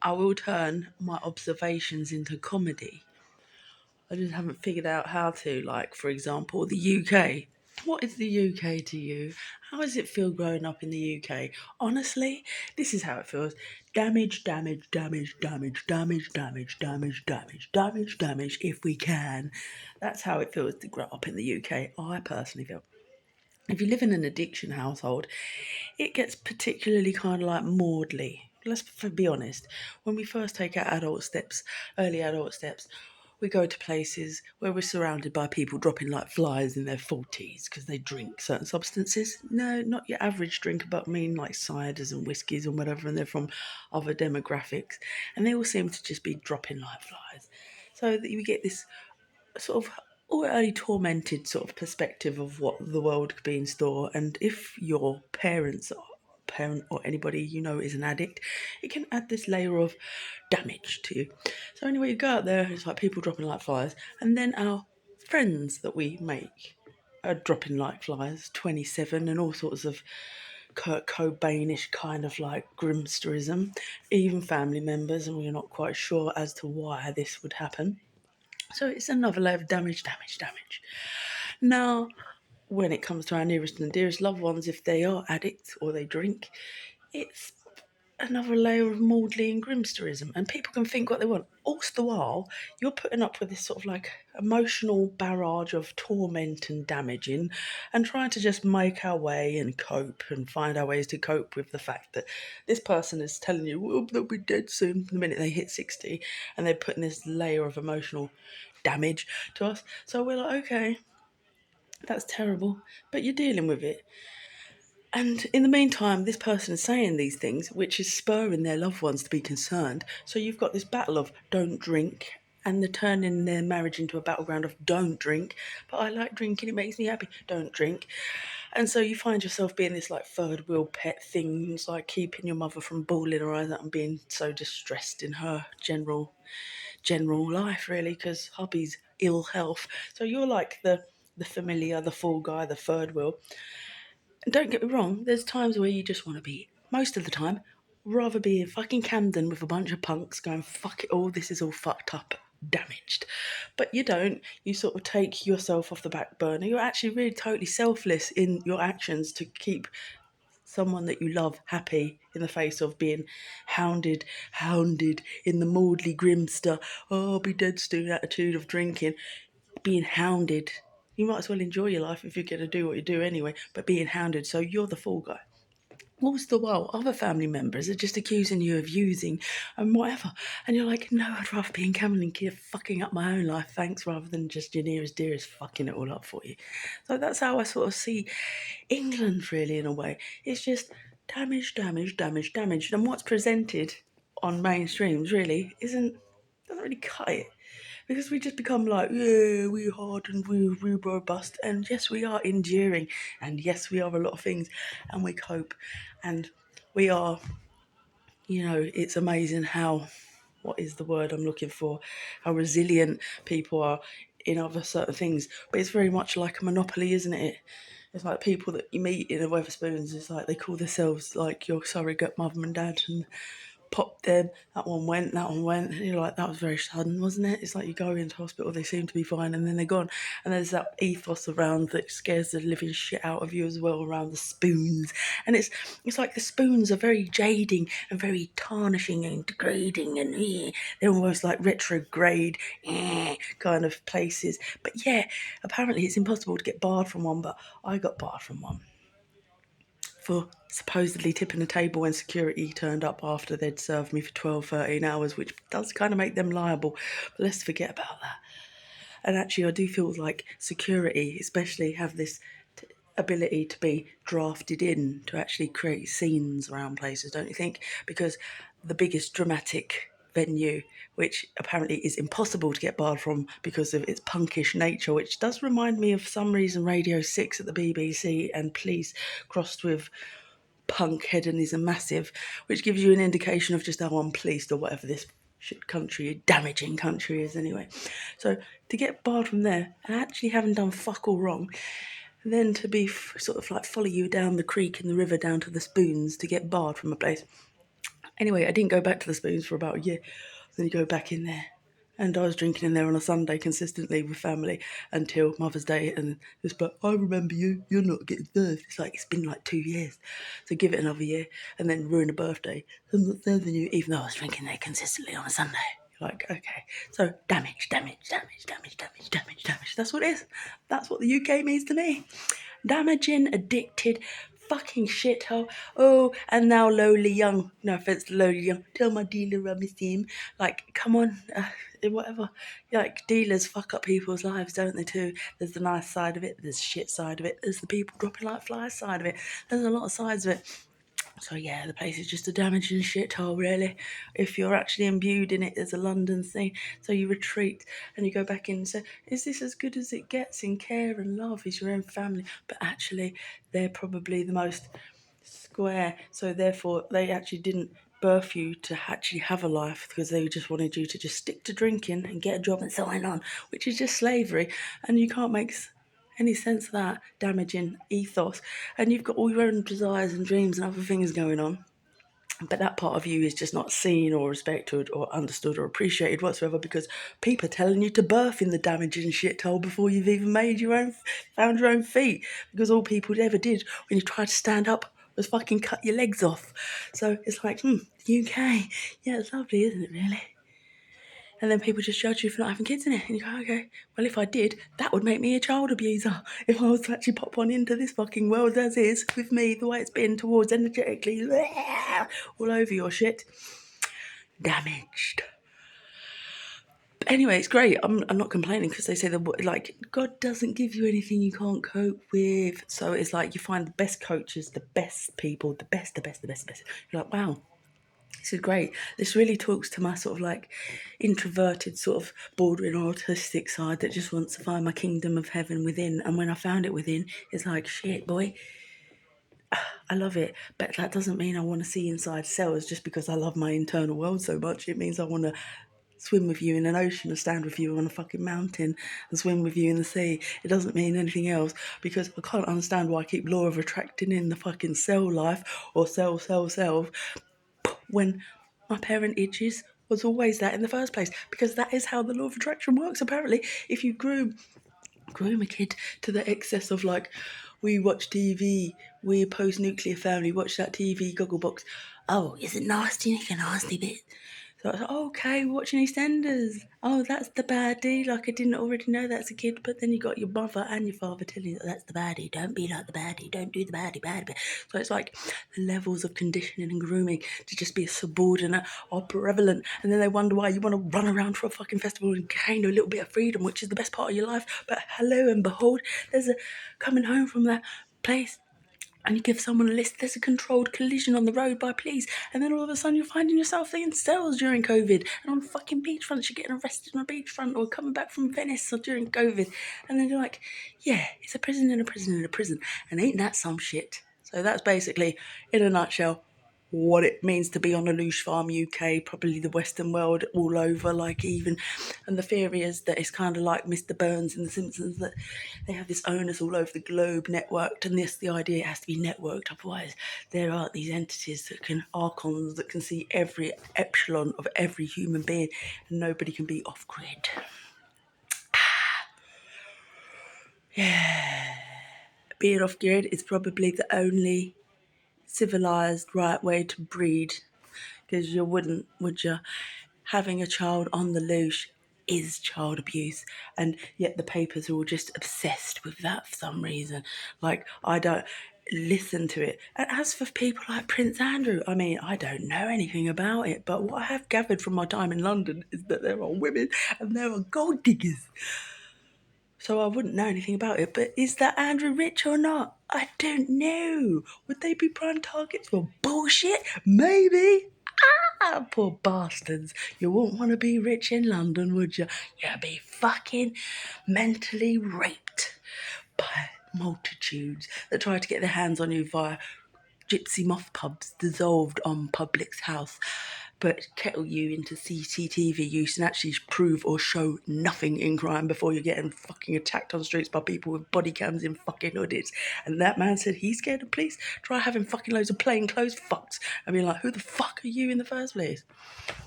I will turn my observations into comedy. I just haven't figured out how to. Like, for example, the UK. What is the UK to you? How does it feel growing up in the UK? Honestly, this is how it feels. Damage, damage, damage, damage, damage, damage, damage, damage, damage, damage, if we can. That's how it feels to grow up in the UK, I personally feel. If you live in an addiction household, it gets particularly kind of like maudley. Let's be honest. When we first take our adult steps, early adult steps, we go to places where we're surrounded by people dropping like flies in their 40s because they drink certain substances. No, not your average drinker, but I mean like ciders and whiskies and whatever, and they're from other demographics. And they all seem to just be dropping like flies. So that you get this sort of already tormented sort of perspective of what the world could be in store. And if your parent or anybody you know is an addict, it can add this layer of damage to you. So anyway, you go out there, it's like people dropping like flies, and then our friends that we make are dropping like flies, 27, and all sorts of Kurt Cobainish kind of like grimsterism, even family members, and we're not quite sure as to why this would happen. So it's another layer of damage, damage, damage. Now, when it comes to our nearest and dearest loved ones, if they are addicts or they drink, it's another layer of maudley and grimsterism. And people can think what they want. All the while, you're putting up with this sort of like emotional barrage of torment and damaging and trying to just make our way and cope and find our ways to cope with the fact that this person is telling you, well, they'll be dead soon the minute they hit 60. And they're putting this layer of emotional damage to us. So we're like, okay, that's terrible, but you're dealing with it. And in the meantime, this person is saying these things, which is spurring their loved ones to be concerned. So you've got this battle of don't drink, and they're turning their marriage into a battleground of don't drink, but I like drinking, it makes me happy, don't drink. And so you find yourself being this like third wheel pet thing, it's like keeping your mother from bawling her eyes out and being so distressed in her general life, really, because hubby's ill health. So you're like the familiar, the fall guy, the third wheel. And don't get me wrong, there's times where you just want to be, most of the time, rather be in fucking Camden with a bunch of punks going, fuck it all, this is all fucked up, damaged. But you don't. You sort of take yourself off the back burner. You're actually really totally selfless in your actions to keep someone that you love happy in the face of being hounded in the maudley grimster, oh, I'll be dead soon attitude of drinking, being hounded. You might as well enjoy your life if you're going to do what you do anyway, but being hounded, so you're the fall guy. All the while, other family members are just accusing you of using and whatever. And you're like, no, I'd rather be in Camden Kid fucking up my own life, thanks, rather than just your nearest dearest fucking it all up for you. So that's how I sort of see England, really, in a way. It's just damage, damage, damage, damage. And what's presented on mainstreams, really, doesn't really cut it. Because we just become like, yeah, we're hard and we're robust. And yes, we are enduring. And yes, we are a lot of things. And we cope. And we are, it's amazing how, what is the word I'm looking for? How resilient people are in other certain things. But it's very much like a monopoly, isn't it? It's like people that you meet in a Weatherspoons, it's like they call themselves like your surrogate mum and dad, and popped them, that one went, and you're like, that was very sudden, wasn't it? It's like you go into hospital, they seem to be fine, and then they're gone. And there's that ethos around that scares the living shit out of you as well, around the spoons. And it's like the spoons are very jading and very tarnishing and degrading, and they're almost like retrograde kind of places. But yeah, apparently it's impossible to get barred from one, but I got barred from one for supposedly tipping a table when security turned up after they'd served me for 12, 13 hours, which does kind of make them liable. But let's forget about that. And actually, I do feel like security, especially, have this ability to be drafted in to actually create scenes around places, don't you think? Because the biggest dramatic venue, which apparently is impossible to get barred from because of its punkish nature, which does remind me of some reason Radio 6 at the BBC and police crossed with punk hedonism massive, which gives you an indication of just how unpoliced or whatever this shit country, damaging country is anyway. So to get barred from there and actually having done fuck all wrong, then to be sort of like follow you down the creek and the river down to the spoons to get barred from a place. Anyway, I didn't go back to the spoons for about a year. Then you go back in there. And I was drinking in there on a Sunday consistently with family until Mother's Day. And it's like, I remember you, you're not getting served. It's like, it's been like 2 years. So give it another year and then ruin a birthday. I'm not serving you, even though I was drinking there consistently on a Sunday. Like, okay. So damage, damage, damage, damage, damage, damage, damage. That's what it is. That's what the UK means to me. Damaging, addicted, fucking shithole. Oh, and now lowly young. No offense to lowly young. Tell my dealer I miss him. Like, come on, whatever. Like, dealers fuck up people's lives, don't they, too? There's the nice side of it, there's the shit side of it, there's the people dropping like flies side of it. There's a lot of sides of it. So yeah, the place is just a damaging shithole, really. If you're actually imbued in it, there's a London thing. So you retreat and you go back in and say, is this as good as it gets in care and love? Is your own family? But actually, they're probably the most square. So therefore, they actually didn't birth you to actually have a life because they just wanted you to just stick to drinking and get a job and sign on, which is just slavery. And you can't make any sense of that damaging ethos. And you've got all your own desires and dreams and other things going on. But that part of you is just not seen or respected or understood or appreciated whatsoever because people are telling you to birth in the damaging shithole before you've even found your own feet. Because all people ever did when you tried to stand up was fucking cut your legs off. So it's like, UK, yeah, it's lovely, isn't it, really? And then people just judge you for not having kids in it. And you go, okay, well, if I did, that would make me a child abuser. If I was to actually pop on into this fucking world as is, with me, the way it's been towards energetically, all over your shit. Damaged. But anyway, it's great. I'm not complaining because they say that, like, God doesn't give you anything you can't cope with. So it's like you find the best coaches, the best people, the best. You're like, wow, this is great. This really talks to my sort of like introverted, sort of bordering autistic side that just wants to find my kingdom of heaven within. And when I found it within, it's like, shit, boy, I love it. But that doesn't mean I want to see inside cells just because I love my internal world so much. It means I want to swim with you in an ocean or stand with you on a fucking mountain and swim with you in the sea. It doesn't mean anything else because I can't understand why I keep law of attracting in the fucking cell life or cell when my parentage was always that in the first place, because that is how the law of attraction works. Apparently, if you groom a kid to the excess of like, we watch TV, we post-nuclear family, watch that TV gogglebox. Oh, is it nasty? Nick a nasty bit. So I was like, oh, okay, we're watching EastEnders. Oh, that's the baddie. Like, I didn't already know that's a kid, but then you got your mother and your father telling you that that's the baddie. Don't be like the baddie. Don't do the baddie. So it's like the levels of conditioning and grooming to just be a subordinate are prevalent. And then they wonder why you want to run around for a fucking festival and gain a little bit of freedom, which is the best part of your life. But hello and behold, there's a coming home from that place and you give someone a list, there's a controlled collision on the road by police, and then all of a sudden you're finding yourself in cells during COVID, and on fucking beachfronts you're getting arrested on a beachfront or coming back from Venice or during COVID, and then you're like, yeah, it's a prison in a prison in a prison, and ain't that some shit? So that's basically, in a nutshell, what it means to be on a loose farm UK, probably the Western world all over, like even, and the theory is that it's kind of like Mr. Burns in The Simpsons, that they have this owners all over the globe networked, and this, the idea it has to be networked, otherwise there are these entities that can, archons, that can see every epsilon of every human being, and nobody can be off-grid. Yeah. Being off-grid is probably the only civilized right way to breed, because you wouldn't, would you? Having a child on the loose is child abuse, and yet the papers are all just obsessed with that for some reason. Like, I don't listen to it. And as for people like Prince Andrew, I mean, I don't know anything about it, but what I have gathered from my time in London is that there are women and there are gold diggers. So I wouldn't know anything about it, but is that Andrew rich or not? I don't know. Would they be prime targets for bullshit? Maybe. Ah, poor bastards. You wouldn't want to be rich in London, would you? You'd be fucking mentally raped by multitudes that try to get their hands on you via gypsy moth pubs dissolved on public's house. but kettle you into CCTV use and actually prove or show nothing in crime before you're getting fucking attacked on streets by people with body cams in fucking hoodies. And that man said he's scared of police. Try having fucking loads of plain clothes fucks. I mean, like, who the fuck are you in the first place?